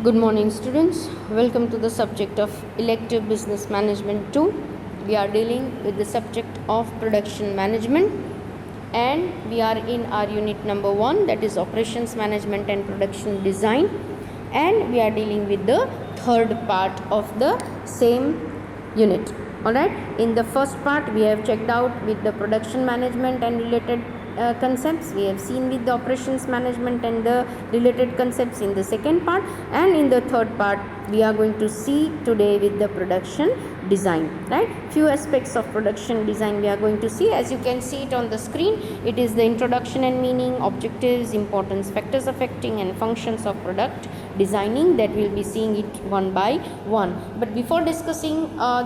Good morning, students. Welcome to the subject of elective business management 2. We are dealing with the subject of production management, and we are in our unit number 1, that is operations management and production design, and we are dealing with the third part of the same unit. Alright, in the first part we have checked out with the production management and related concepts. We have seen with the operations management and the related concepts in the second part, and in the third part we are going to see today with the production design. Right, few aspects of production design we are going to see. As you can see it on the screen, it is the introduction and meaning, objectives, importance, factors affecting and functions of product designing, that we'll be seeing it one by one. But before discussing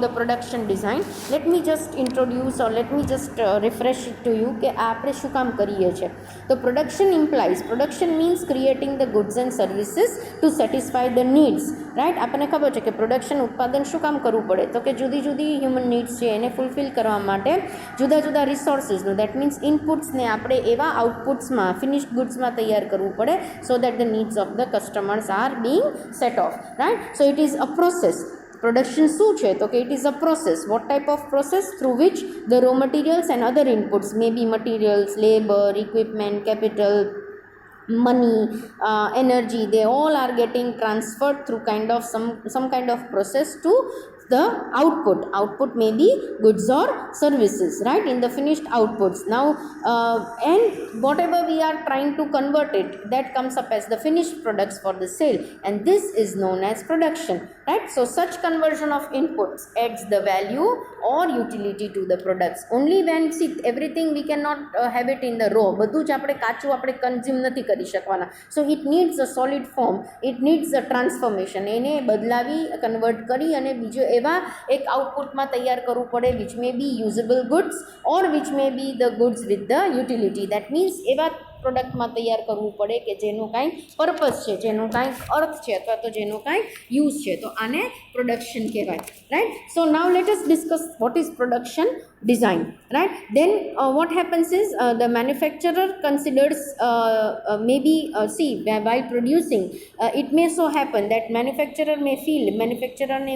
the production design, let me just introduce or let me just refresh it to you કે આપણે શું કામ કરીએ છીએ. તો production means creating the goods and services to satisfy the needs. Right, આપણને ખબર છે કે પ્રોડક્શન ઉત્પાદન શું કામ કરવું પડે, તો કે જુદી જુદી હ્યુમન નીડ્સ છે એને ફૂલફિલ કરવા માટે જુદા જુદા રિસોર્સિસનું, દેટ મીન્સ ઇનપુટ્સને આપણે એવા આઉટપુટ્સમાં ફિનિશ્ડ ગુડ્સમાં તૈયાર કરવું પડે so that the needs of the customers are being set off. Right, so it is a process. Production શું છે, તો કે it is a process. What type of process? Through which the raw materials and other inputs, may be materials, labour, equipment, capital, money, energy, they all are getting transferred through kind of some kind of process to the output may be goods or services, right, in the finished outputs. Now and whatever we are trying to convert it, that comes up as the finished products for the sale, and this is known as production. Right, so such conversion of inputs adds the value or utility to the products. Only when, see, everything we cannot have it in the raw, બધું જ આપણે કાચું આપણે consume નથી કરી શકવાના. So it needs a solid form, it needs a transformation, એને બદલાવી કન્વર્ટ કરી અને બીજો એવા એક આઉટપુટમાં તૈયાર કરવું પડે which may be usable goods or which may be the goods with the utility. That means એવા પ્રોડક્ટમાં તૈયાર કરવું પડે કે જેનો કાંઈ પર્પસ છે, જેનો કાંઈક અર્થ છે અથવા તો જેનો કાંઈ યુઝ છે, તો આને પ્રોડક્શન કહેવાય. Right, so now let us discuss what is production design. Right, then what happens is the manufacturer considers maybe see while producing, it may so happen that manufacturer ને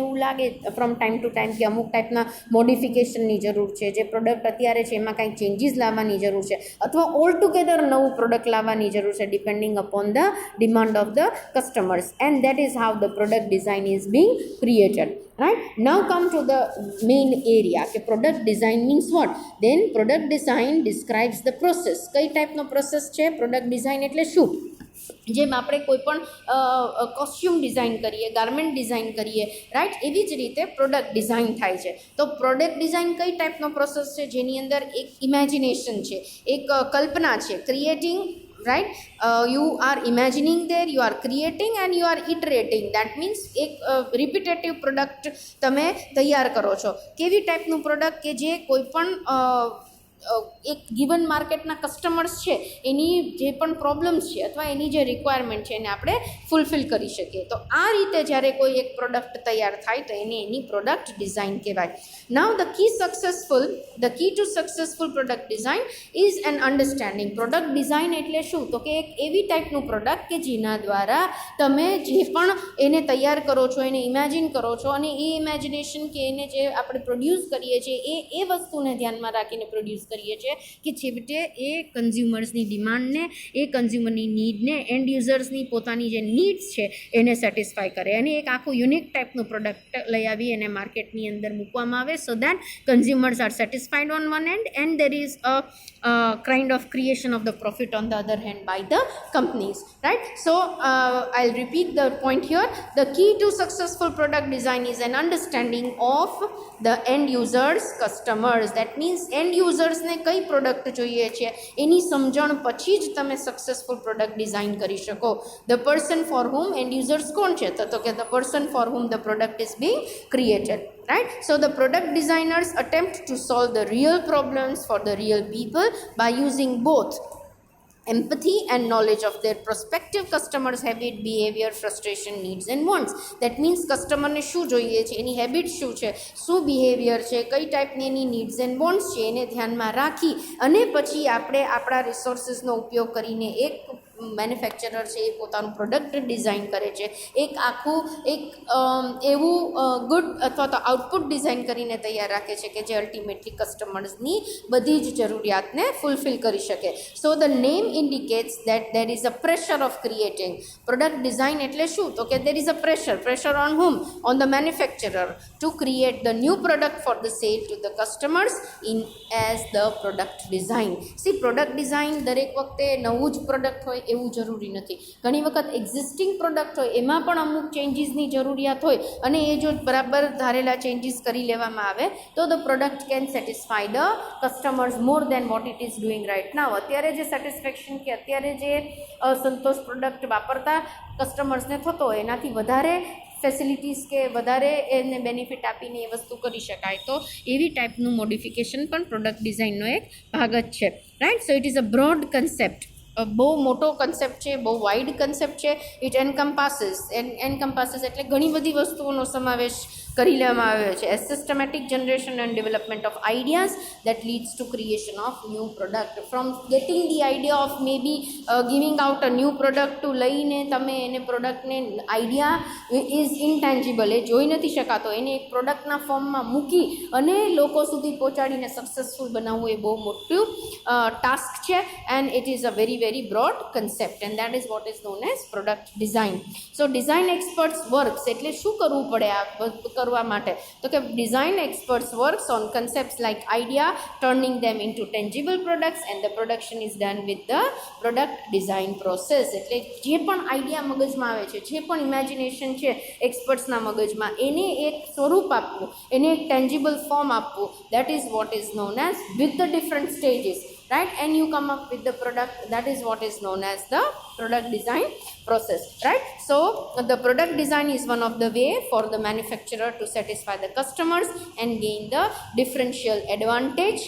એવું લાગે from time to time કે અમુક ટાઈપના મોડિફિકેશનની જરૂર છે, જે product અત્યારે છે એમાં કાંઈક ચેન્જીસ લાવવાની જરૂર છે, અથવા ઓલ ટુગેધર નવું પ્રોડક્ટ લાવવાની જરૂર છે, depending upon the demand of the customers, and that is how the product design is being created. Right, now come to the main area કે product design means what. Then product design describes the process. કઈ ટાઈપનો process છે product design એટલે શું? જેમ આપણે કોઈ પણ costume design કરીએ, ગાર્મેન્ટ ડિઝાઇન કરીએ, રાઈટ, એવી જ રીતે પ્રોડક્ટ ડિઝાઇન થાય છે. તો પ્રોડક્ટ ડિઝાઇન કઈ ટાઈપનો પ્રોસેસ છે, જેની અંદર એક ઇમેજિનેશન છે, એક કલ્પના છે, creating. Right, you are imagining there, you are creating and you are iterating. That means એક રિપીટેટિવ પ્રોડક્ટ તમે તૈયાર કરો છો. કેવી ટાઈપનું પ્રોડક્ટ કે જે કોઈ પણ એક ગિવન માર્કેટના કસ્ટમર્સ છે એની જે પણ પ્રોબ્લેમ્સ છે અથવા એની જે રિક્વાયરમેન્ટ છે એને આપણે ફૂલફિલ કરી શકીએ. તો આ રીતે જ્યારે કોઈ એક પ્રોડક્ટ તૈયાર થાય તો એને એની પ્રોડક્ટ ડિઝાઇન કહેવાય. Now the key to successful product design is an understanding. Product design એટલે શું, તો કે એક એવી ટાઈપનું પ્રોડક્ટ કે જેના દ્વારા તમે જે પણ એને તૈયાર કરો છો, એને ઇમેજિન કરો છો, અને એ ઇમેજિનેશન કે એને જે આપણે પ્રોડ્યુસ કરીએ છીએ એ વસ્તુને ધ્યાનમાં રાખીને પ્રોડ્યુસ કરીએ છીએ કે છેવટે એ કન્ઝ્યુમર્સની ડિમાન્ડને, એ કન્ઝ્યુમરની નીડને, એન્ડ યુઝર્સની પોતાની જે નીડ્સ છે એને સેટિસ્ફાય કરે, અને એક આખું યુનિક ટાઈપનું પ્રોડક્ટ લઈ આવી એને માર્કેટની અંદર મૂકવામાં આવે so that consumers are satisfied on one end and there is a kind of creation of the profit on the other hand by the companies. Right, so I'll repeat the point here. The key to successful product design is an understanding of the end users, customers. That means end users ને કઈ product જોઈએ છે એની સમજણ પછી જ તમે successful product design કરી શકો. The person four whom, and users કોણ છે, તો કે the person four whom the product is being created. Right, so the product designers attempt to solve the real problems for the real people by using both empathy and knowledge of their prospective customers' habit, behavior, frustration, needs and wants. That means customer ને શું જોઈએ છે, એની habit શું છે, શું behaviour છે, કઈ ટાઈપની એની નીડ્સ એન્ડ વોન્ટ્સ છે, એને ધ્યાનમાં રાખી અને પછી આપણે આપણા રિસોર્સિસનો ઉપયોગ કરીને એક મેન્યુફેક્ચરર છે એ પોતાનું પ્રોડક્ટ ડિઝાઇન કરે છે, એક આખું એક એવું ગુડ અથવા તો આઉટપુટ ડિઝાઇન કરીને તૈયાર રાખે છે કે જે અલ્ટિમેટલી કસ્ટમર્સની બધી જ જરૂરિયાતને ફૂલફિલ કરી શકે. So the name indicates that there is a pressure of creating product design. એટલે શું? તો કે there is a pressure on whom? On the manufacturer to create the new product for the sale to the customers in as the product design. See, product design દરેક વખતે નવું જ product હોય એવું જરૂરી નથી. ઘણી વખત એક્ઝિસ્ટિંગ પ્રોડક્ટ હોય એમાં પણ અમુક ચેન્જીસની જરૂરિયાત હોય અને એ જો બરાબર ધારેલા ચેન્જીસ કરી લેવામાં આવે તો the product can satisfy the customers more than what it is doing right now. અત્યારે જે સેટિસ્ફેક્શન કે અત્યારે જે સંતોષ પ્રોડક્ટ વાપરતા કસ્ટમર્સને થતો હોય એનાથી વધારે ફેસિલિટીઝ કે વધારે એને બેનિફિટ આપીને એ વસ્તુ કરી શકાય. તો એવી ટાઈપનું મોડિફિકેશન પણ પ્રોડક્ટ ડિઝાઇનનો એક ભાગ જ છે, right. So it is a broad concept, બહુ મોટો કન્સેપ્ટ છે, બહુ વાઇડ કન્સેપ્ટ છે. ઇટ એન્કમ્પાસીસ એટલે ઘણી બધી વસ્તુઓનો સમાવેશ કરી લેવામાં આવ્યો છે. As systematic generation and development of ideas that leads to creation of new product. From getting the idea of may be giving out a new product to લઈને તમે એને પ્રોડક્ટને આઈડિયા ઇઝ ઇન્ટેન્જિબલ, એ જોઈ નથી શકાતો, એને એક પ્રોડક્ટના ફોર્મમાં મૂકી અને લોકો સુધી પહોંચાડીને સક્સેસફુલ બનાવવું એ બહુ મોટું ટાસ્ક છે. And it is a very broad concept and that is what is known as product design. So design experts works એટલે શું કરવું પડે આ કરવા માટે? તો કે design experts works on concepts like idea turning them into tangible products and the production is done with the product design process. એટલે જે પણ આઈડિયા મગજમાં આવે છે, જે પણ ઇમેજિનેશન છે એક્સપર્ટ્સના મગજમાં, એને એક સ્વરૂપ આપવું, એને એક ટેન્જિબલ ફોર્મ આપવું, that is what is known as with the different stages, right, and you come up with the product. That is what is known as the product design process, right. So the product design is one of the way for the manufacturer to satisfy the customers and gain the differential advantage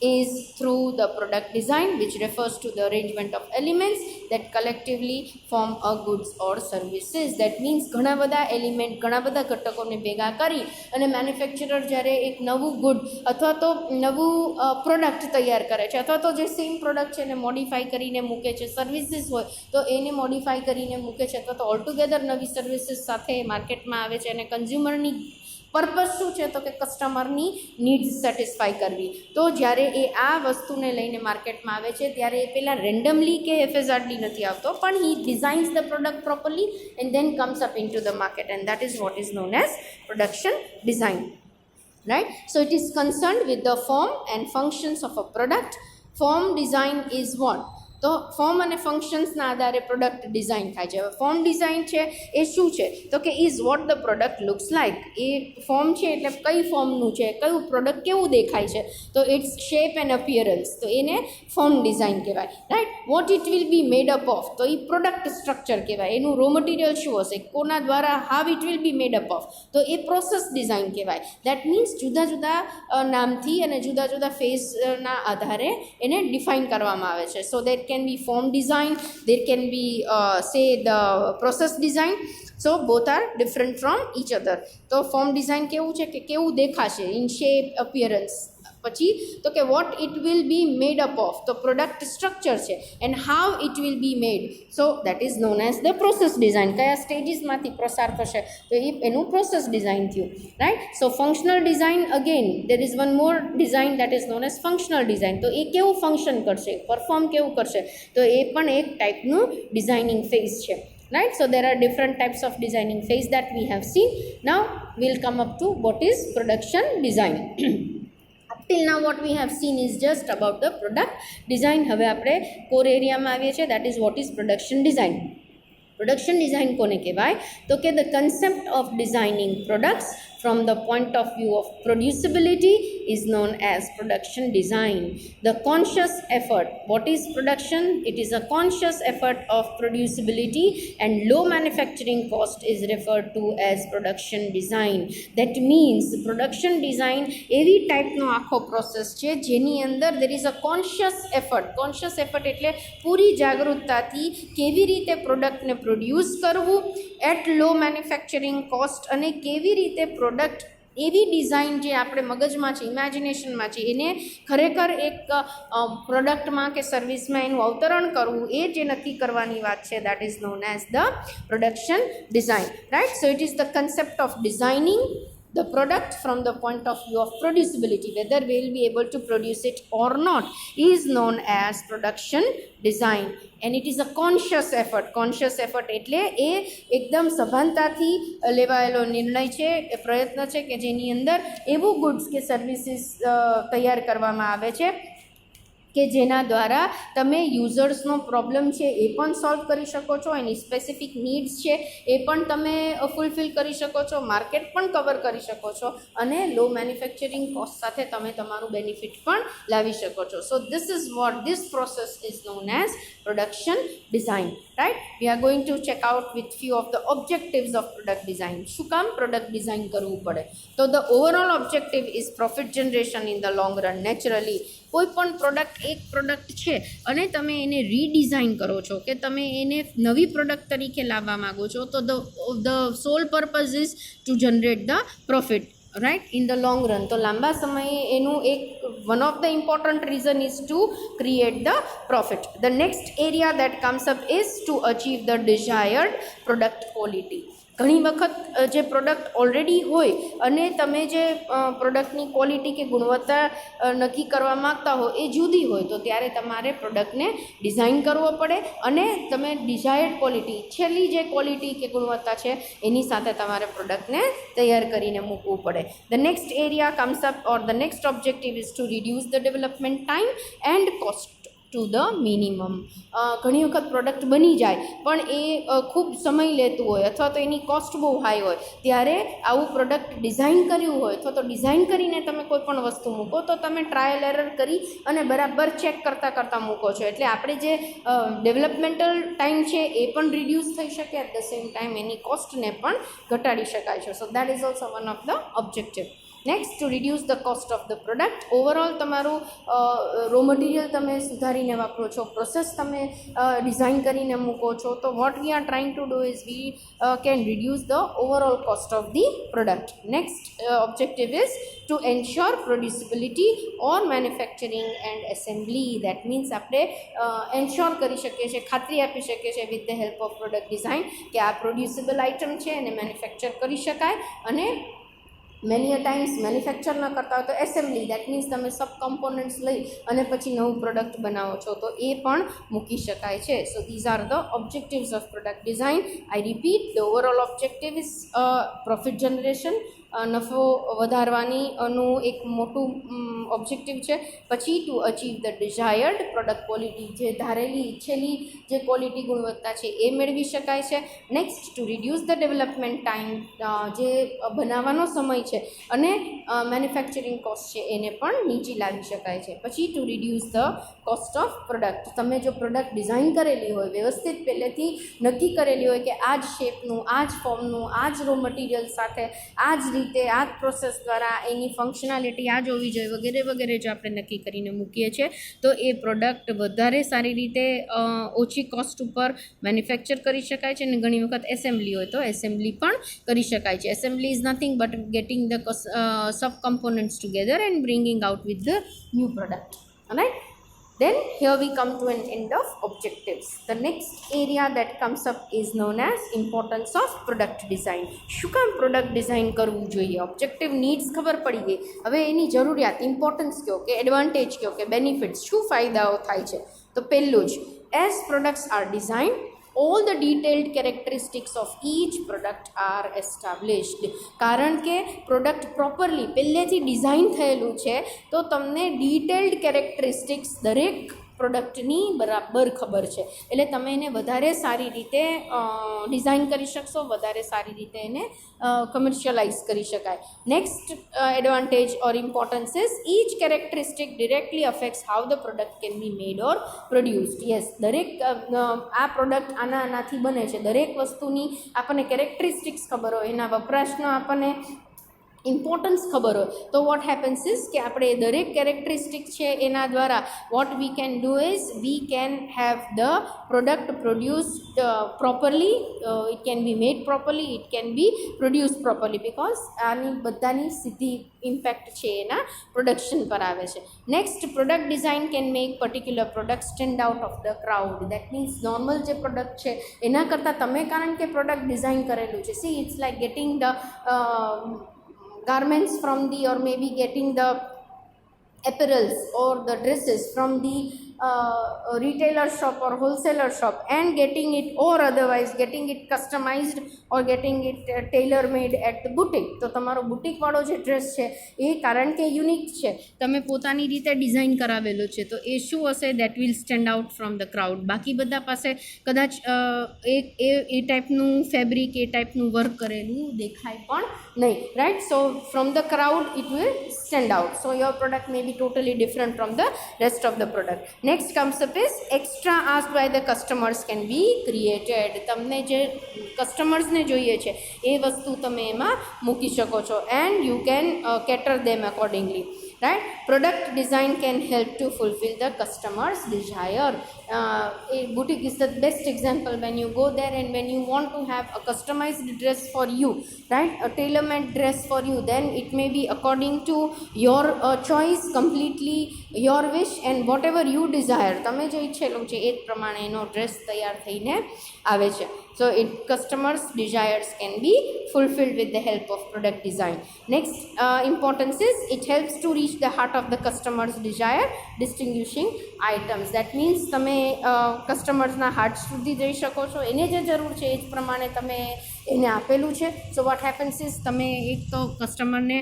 is through the product design, which refers to the arrangement of elements that collectively form a goods or services. That means ઘણા બધા element, ઘણા બધા ઘટકોને ભેગા કરી અને manufacturer જ્યારે એક નવું ગુડ અથવા તો નવું પ્રોડક્ટ તૈયાર કરે છે અથવા તો જે સેમ પ્રોડક્ટ છે એને મોડિફાઈ કરીને મૂકે છે, સર્વિસીસ હોય તો એને મોડિફાઈ કરીને મૂકે છે અથવા તો ઓલટુગેધર નવી સર્વિસીસ સાથે માર્કેટમાં આવે છે અને કન્ઝ્યુમરની પર્પઝ શું છે? તો કે કસ્ટમરની નીડ્સ સેટિસ્ફાઈ કરવી. તો જ્યારે એ આ વસ્તુને લઈને માર્કેટમાં આવે છે ત્યારે એ પહેલાં રેન્ડમલી કે એફએઝઆરડી નથી આવતો, પણ he designs the product properly and then comes up in to the market and that is what is known as production design, right. So it is concerned with the form and functions of a product. Form design is what? તો form અને ફંક્શન્સના આધારે product design થાય છે. હવે form design છે એ શું છે? તો કે is what the product looks like. A form છે એટલે કઈ ફોર્મનું છે, કયું પ્રોડક્ટ કેવું દેખાય છે, તો ઇટ્સ શેપ એન્ડ અપિયરન્સ, તો એને ફોર્મ ડિઝાઇન કહેવાય, right. What it will be made up of, તો એ પ્રોડક્ટ સ્ટ્રક્ચર કહેવાય. એનું રો મટીરિયલ શું હશે, કોના દ્વારા, how it will be made up of, તો એ પ્રોસેસ ડિઝાઇન કહેવાય. દેટ મીન્સ જુદા જુદા નામથી અને જુદા જુદા ફેઝના આધારે એને ડિફાઇન કરવામાં આવે છે. So that can be form design, there can be say the process design. So both are different from each other. તો form design કેવું છે કે કેવું દેખાશે, in shape, appearance. પછી તો કે what it will be made up of, તો પ્રોડક્ટ સ્ટ્રક્ચર છે, and how it will be made, so that is known as the process design. કયા સ્ટેજીસમાંથી પ્રસાર થશે તો એ એનું પ્રોસેસ ડિઝાઇન થયું, right. So functional design, again there is one more design that is known as functional design. તો એ કેવું function કરશે, perform કેવું કરશે, તો એ પણ એક ટાઈપનું ડિઝાઇનિંગ ફેઝ છે, right. So there are different types of designing phase that we have seen. Now we'll come up to what is production design. Till now what we have seen is just about the product design. હવે આપણે core એરિયામાં આવીએ છીએ, that is what is production design. Production design કોને કહેવાય? તો કે the concept of designing products from the point of view of producibility is known as production design. The conscious effort, what is production? It is a conscious effort of producibility and low manufacturing cost is referred to as production design. That means production design એવી ટાઈપનો આખો process છે જેની અંદર there is a conscious effort. conscious effort એટલે પૂરી જાગૃતતાથી કેવી રીતે પ્રોડક્ટને produce કરવું એટ લો મેન્યુફેક્ચરિંગ કોસ્ટ અને કેવી રીતે પ્રોડક્ટ એવી ડિઝાઇન જે આપણે મગજમાં છે, ઇમેજિનેશનમાં છે, એને ખરેખર એક પ્રોડક્ટમાં કે સર્વિસમાં એનું અવતરણ કરવું, એ જે નક્કી કરવાની વાત છે, that is known as the production design, right. So it is the concept of designing the product from the point of view of producibility, whether we will be able to produce it or not, is known as production design, and it is a conscious effort એટલે એ એકદમ સભાનતાથી લેવાયેલો નિર્ણય છે, એ પ્રયત્ન છે કે જેની અંદર એવું ગુડ્સ કે સર્વિસીસ તૈયાર કરવામાં આવે છે કે જેના દ્વારા તમે યુઝર્સનો પ્રોબ્લેમ છે એ પણ સોલ્વ કરી શકો છો, એની સ્પેસિફિક નીડ્સ છે એ પણ તમે ફૂલફિલ કરી શકો છો, માર્કેટ પણ કવર કરી શકો છો, અને લો મેન્યુફેક્ચરિંગ કોસ્ટ સાથે તમે તમારું બેનિફિટ પણ લાવી શકો છો. So this is what this process is known as production design, right. We are going to check out with few of the objectives of product design. શું કામ પ્રોડક્ટ ડિઝાઇન કરવું પડે? તો the overall objective is profit generation in the long run. Naturally કોઈ પણ product, એક product છે અને તમે એને રીડિઝાઇન કરો છો કે તમે એને નવી પ્રોડક્ટ તરીકે લાવવા માગો છો, તો the sole purpose is to generate the profit, right, in the long run. તો લાંબા સમયે એનું એક one of the important reason is to create the profit. The next area that comes up is to achieve the desired product quality. ઘણી વખત જે product already હોય અને તમે જે પ્રોડક્ટની ક્વોલિટી કે ગુણવત્તા નક્કી કરવા માગતા હો એ જુદી હોય, તો ત્યારે તમારે પ્રોડક્ટને ડિઝાઇન કરવો પડે અને તમે ડિઝાયર્ડ ક્વોલિટી, ઈચ્છેલી જે ક્વોલિટી કે ગુણવત્તા છે એની સાથે તમારે પ્રોડક્ટને તૈયાર કરીને મૂકવું પડે. The next area comes up or the next objective is to reduce the development time and cost to the minimum. ઘણી વખત પ્રોડક્ટ બની જાય પણ એ ખૂબ સમય લેતું હોય અથવા તો એની કોસ્ટ બહુ હાઈ હોય, ત્યારે આવું પ્રોડક્ટ ડિઝાઇન કર્યું હોય અથવા તો ડિઝાઇન કરીને તમે કોઈ પણ વસ્તુ મૂકો તો તમે ટ્રાયલ એરર કરી અને બરાબર ચેક કરતાં મૂકો છો, એટલે આપણે જે ડેવલપમેન્ટલ ટાઈમ છે એ પણ રિડ્યુસ થઈ શકે, એટ ધ સેમ ટાઈમ એની કોસ્ટને પણ ઘટાડી શકાય છે. So that is also one of the objective. Next, to reduce the cost of the product. Overall તમારું રો મટીરિયલ તમે સુધારીને વાપરો છો, પ્રોસેસ તમે ડિઝાઇન કરીને મૂકો છો, તો what we are trying to do is we can reduce the overall cost of the product. Next objective is to ensure producibility or manufacturing and assembly. That means આપણે એન્શ્યોર કરી શકીએ છીએ, ખાતરી આપી શકીએ છીએ with the help of product design કે આ પ્રોડ્યુસેબલ આઇટમ છે એને મેન્યુફેક્ચર કરી શકાય, અને મેની અ ટાઈમ્સ મેન્યુફેક્ચર ન કરતા હોય તો એસેમ્બલી, દેટ મીન્સ તમે સબ કમ્પોનન્ટ્સ લઈ અને પછી નવું પ્રોડક્ટ બનાવો છો તો એ પણ મૂકી શકાય છે. સો these are the objectives of product design. I repeat, the overall objective is profit generation, નફો વધારવાનું એક મોટું ઓબ્જેક્ટિવ છે. પછી two achieve the desired product quality, જે ધારેલી ઈચ્છેલી જે ક્વોલિટી ગુણવત્તા છે એ મેળવી શકાય છે. Next, to reduce the development time, જે બનાવવાનો સમય છે અને મેન્યુફેક્ચરિંગ કોસ્ટ છે એને પણ નીચી લાવી શકાય છે. પછી to reduce the cost of product. તમે જો પ્રોડક્ટ ડિઝાઇન કરેલી હોય, વ્યવસ્થિત પહેલેથી નક્કી કરેલી હોય કે આ જ શેપનું, આ જ ફોર્મનું, આ જ રો મટીરિયલ સાથે, આ જ રીતે, આ જ પ્રોસેસ દ્વારા એની ફંક્શનાલિટી આ જ હોવી જોઈએ વગેરે વગેરે જો આપણે નક્કી કરીને મૂકીએ છીએ તો એ પ્રોડક્ટ વધારે સારી રીતે ઓછી કોસ્ટ ઉપર મેન્યુફેક્ચર કરી શકાય છે, અને ઘણી વખત એસેમ્બલી હોય તો એસેમ્બલી પણ કરી શકાય છે. Assembly is nothing but getting the sub components together and bringing out with the new product. Alright, then here we come to an end of objectives. The next area that comes up is known as importance of product design. શું કામ product design કરવું જોઈએ? Objective needs ખબર પડી ગઈ, હવે એની જરૂરિયાત, importance કયો કે એડવાન્ટેજ કયો કે બેનિફિટ્સ, શું ફાયદાઓ થાય છે? તો પહેલું જ, as products are design, all the detailed characteristics of each product are established. કારણ કે પ્રોડક્ટ પ્રોપરલી પહેલેથી ડિઝાઇન થયેલું છે તો તમને ડિટેલ્ડ કેરેક્ટરિસ્ટિક્સ દરેક પ્રોડક્ટની બરાબર ખબર છે, એટલે તમે એને વધારે સારી રીતે ડિઝાઇન કરી શકશો, વધારે સારી રીતે એને કમર્શિયલાઇઝ કરી શકાય. Next advantage or importance is each characteristic directly affects how the product can be made or produced. Yes, દરેક આ પ્રોડક્ટ આનાથી બને છે, દરેક વસ્તુની આપણને કેરેક્ટરિસ્ટિક્સ ખબર હોય, એના વપરાશનો આપણને ઇમ્પોર્ટન્સ ખબર હોય તો વોટ હેપન્સ ઇઝ કે આપણે દરેક કેરેક્ટરિસ્ટિક છે એના દ્વારા what we can do is we can have the product produced properly, it can be made properly, it can be produce properly, because આની બધાની સીધી ઇમ્પેક્ટ છે એના પ્રોડક્શન પર આવે છે. Next, product design can make particular product stand out of the crowd. That means normal જે product છે એના કરતાં તમે કારણ કે પ્રોડક્ટ ડિઝાઇન કરેલું છે, see it's like getting the garments from the, or maybe getting the apparels or the dresses from the retailer shop or wholesaler shop and getting it, or otherwise getting it customized or getting it tailor made at the boutique. તો તમારો boutique વાળો જે dress છે એ કારણ કે unique છે, તમે પોતાની રીતે ડિઝાઇન કરાવેલો છે, તો એ શું હશે, that will stand out from the crowd. બાકી બધા પાસે કદાચ એ ટાઈપનું ફેબ્રિક, એ ટાઈપનું વર્ક કરેલું દેખાય પણ નહીં, right. So from the crowd it will stand out, so your product may be totally different from the rest of the product. Next comes up is extra asked by the customers can be created. તમને જે કસ્ટમર્સને જોઈએ છે એ વસ્તુ તમે એમાં મૂકી શકો છો, and you can cater them accordingly, right. Product design can help to fulfill the customer's desire. A boutique is the best example. When you go there and when you want to have a customized dress for you, right, a tailor-made dress for you, then it may be according to your choice, completely your wish, and whatever you desire. તમે જે ઈચ્છેલું છે એ જ પ્રમાણે એનો dress તૈયાર થઈને આવે છે. So customers' desires can be fulfilled with the help of product design. Next importance is it helps to reach the heart of the customer's desire, distinguishing items. That means તમે કસ્ટમર્સના હાર્ટ સુધી જઈ શકો છો, એને જે જરૂર છે એ જ પ્રમાણે તમે એને આપેલું છે. સો વોટ હેપન્સ ઇઝ તમે એક તો કસ્ટમરને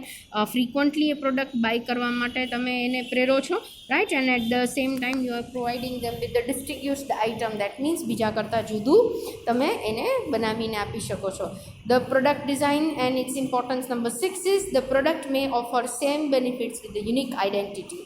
ફ્રીક્વન્ટલી એ પ્રોડક્ટ બાય કરવા માટે તમે એને પ્રેરો છો, right, and at the same time you are providing them with the distinguished item. That means બીજા કરતાં જુદું તમે એને બનાવીને આપી શકો છો. The product design and its importance number 6 is the product may offer same benefits with the unique identity.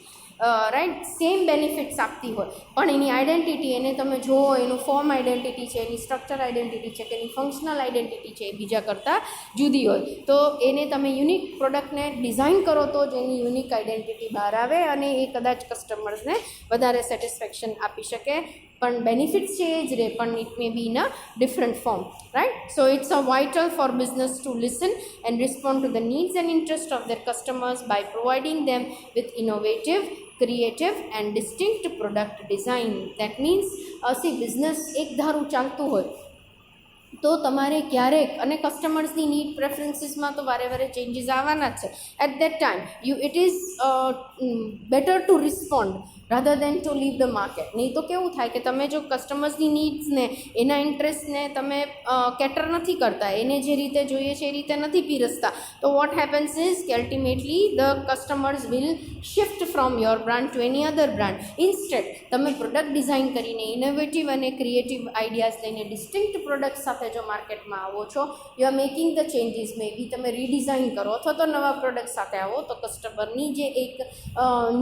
Right, same benefits આપતી હોય પણ એની આઈડેન્ટિટી, એને તમે જુઓ એનું ફોર્મ આઈડેન્ટિટી છે, એની સ્ટ્રક્ચર આઈડેન્ટિટી છે, કે એની ફંક્શનલ આઈડેન્ટિટી છે એ બીજા કરતાં જુદી હોય, તો એને તમે યુનિક પ્રોડક્ટને ડિઝાઇન કરો તો જ એની યુનિક આઈડેન્ટિટી બહાર આવે અને એ કદાચ કસ્ટમર્સને વધારે સેટિસ્ફેક્શન આપી શકે. પણ બેનિફિટ્સ છે એ જ રહે, પણ it may be in a different form, right. So it's a vital for business to listen and respond to the needs and interest of their customers by providing them with innovative, creative and distinct product design. That means see business એક ધારું ચાલતું હોય તો તમારે ક્યારેક, અને કસ્ટમર્સની need પ્રેફરન્સીસમાં તો વારે વારે ચેન્જીસ આવવાના જ છે, at that time it is better to respond rather than to leave the market. નહીં તો કેવું થાય કે તમે જો કસ્ટમર્સની નીડ્સને, એના ઇન્ટરેસ્ટને તમે કેટર નથી કરતા, એને જે રીતે જોઈએ છે એ રીતે નથી પીરસતા, તો વોટ હેપન્સ ઇઝ કે ultimately the customers will shift from your brand to any other brand. Instead તમે પ્રોડક્ટ ડિઝાઇન કરીને ઇનોવેટિવ અને ક્રિએટિવ આઈડિયાઝ લઈને ડિસ્ટિંક્ટ પ્રોડક્ટ સાથે જો માર્કેટમાં આવો છો, you are making the changes, may be તમે રીડિઝાઇન કરો અથવા તો નવા પ્રોડક્ટ સાથે આવો, તો કસ્ટમરની જે એક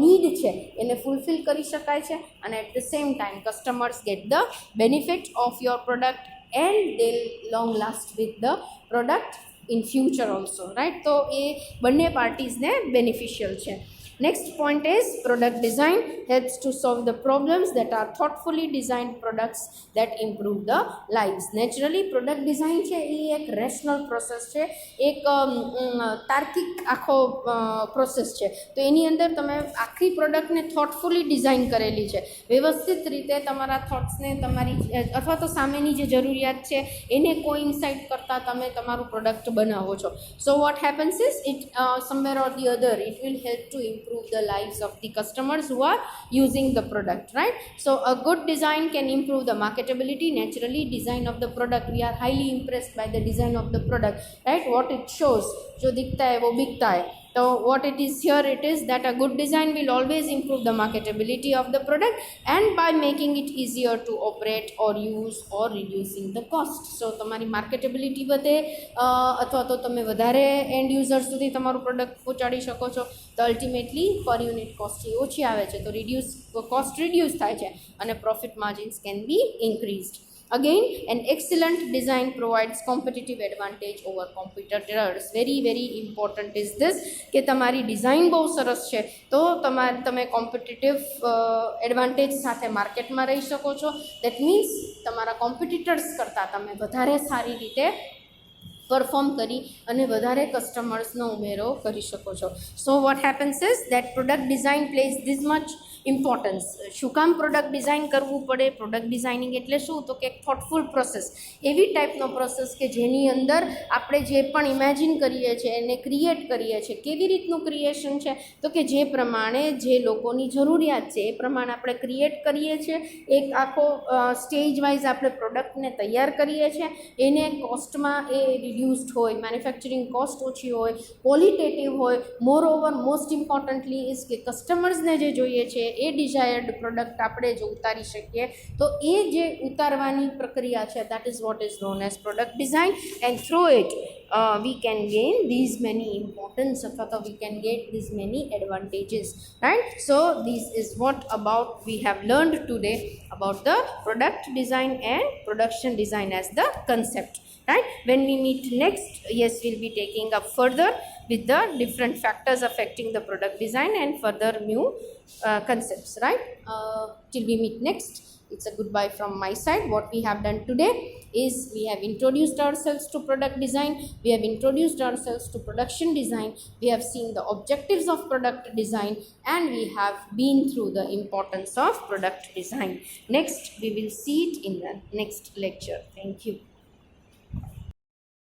નીડ છે એને ફૂલફિલ કરી શકાય છે, અને at the same time customers get the benefit of your product and they long last with the product in future also, right. તો એ બંને પાર્ટીઝને બેનિફિશિયલ છે. Next point is product design helps to solve the problems that are thoughtfully designed products that improve the lives. Naturally product design છે એ એક rational process છે, એક તાર્કિક આખો પ્રોસેસ છે. તો એની અંદર તમે આખી પ્રોડક્ટને થોટફુલી ડિઝાઇન કરેલી છે, વ્યવસ્થિત રીતે તમારા થોટ્સને, તમારી અથવા તો સામેની જે જરૂરિયાત છે એને કોઇન્સાઇડ કરતાં તમે તમારું પ્રોડક્ટ બનાવો છો. So what happens is it somewhere or the other it will help to improve the lives of the customers who are using the product, right. So a good design can improve the marketability. Naturally design of the product, we are highly impressed by the design of the product, right. What it shows, jo dikhta hai wo bikta hai. So what it is here, it is that a good design will always improve the marketability of the product, and by making it easier to operate or use or reducing the cost. So તમારી માર્કેટેબિલિટી વધે અથવા તો તમે વધારે and user સુધી તમારું product પહોંચાડી શકો છો, તો અલ્ટિમેટલી પર યુનિટ કોસ્ટ ઓછી આવે છે, તો કોસ્ટ રિડ્યુસ થાય છે અને profit margins can be increased. Again, an excellent design provides competitive advantage over competitors. Very important is this કે તમારી ડિઝાઇન બહુ સરસ છે તો તમે કોમ્પિટિટિવ એડવાન્ટેજ સાથે માર્કેટમાં રહી શકો છો. દેટ મીન્સ તમારા કોમ્પિટિટર્સ કરતાં તમે વધારે સારી રીતે પરફોર્મ કરી અને વધારે કસ્ટમર્સનો ઉમેરો કરી શકો છો. So what happens is that product design plays this much importance. શું કામ પ્રોડક્ટ ડિઝાઇન કરવું પડે? પ્રોડક્ટ ડિઝાઇનિંગ એટલે શું? તો કે એક થોટફુલ પ્રોસેસ, એવી ટાઈપનો પ્રોસેસ કે જેની અંદર આપણે જે પણ ઇમેજિન કરીએ છીએ એને ક્રિએટ કરીએ છીએ. કેવી રીતનું ક્રિએશન છે? તો કે જે પ્રમાણે જે લોકોની જરૂરિયાત છે એ પ્રમાણે આપણે ક્રિએટ કરીએ છીએ. એક આખો સ્ટેજ વાઇઝ આપણે પ્રોડક્ટને તૈયાર કરીએ છીએ. એને કોસ્ટમાં એ રિડ્યુસ્ડ હોય, મેન્યુફેક્ચરિંગ કોસ્ટ ઓછી હોય, ક્વોલિટેટિવ હોય. મોર ઓવર મોસ્ટ ઇમ્પોર્ટન્ટલી ઇઝ કે કસ્ટમર્સને જે જોઈએ છે એ ડિઝાયર્ડ પ્રોડક્ટ આપણે જો ઉતારી શકીએ તો એ જે ઉતારવાની પ્રક્રિયા છે that is what is known as product design, and through it we can gain these many importance અથવા તો we can get these many advantages, right? So this is what about we have learned today about the product design and production design as the concept, right? When we meet next, yes, we'll be taking up further with the different factors affecting the product design and further new concepts, right? Till we meet next, it's a goodbye from my side. What we have done today is we have introduced ourselves to product design, we have introduced ourselves to production design, we have seen the objectives of product design, and we have been through the importance of product design. Next we will see it in the next lecture. Thank you.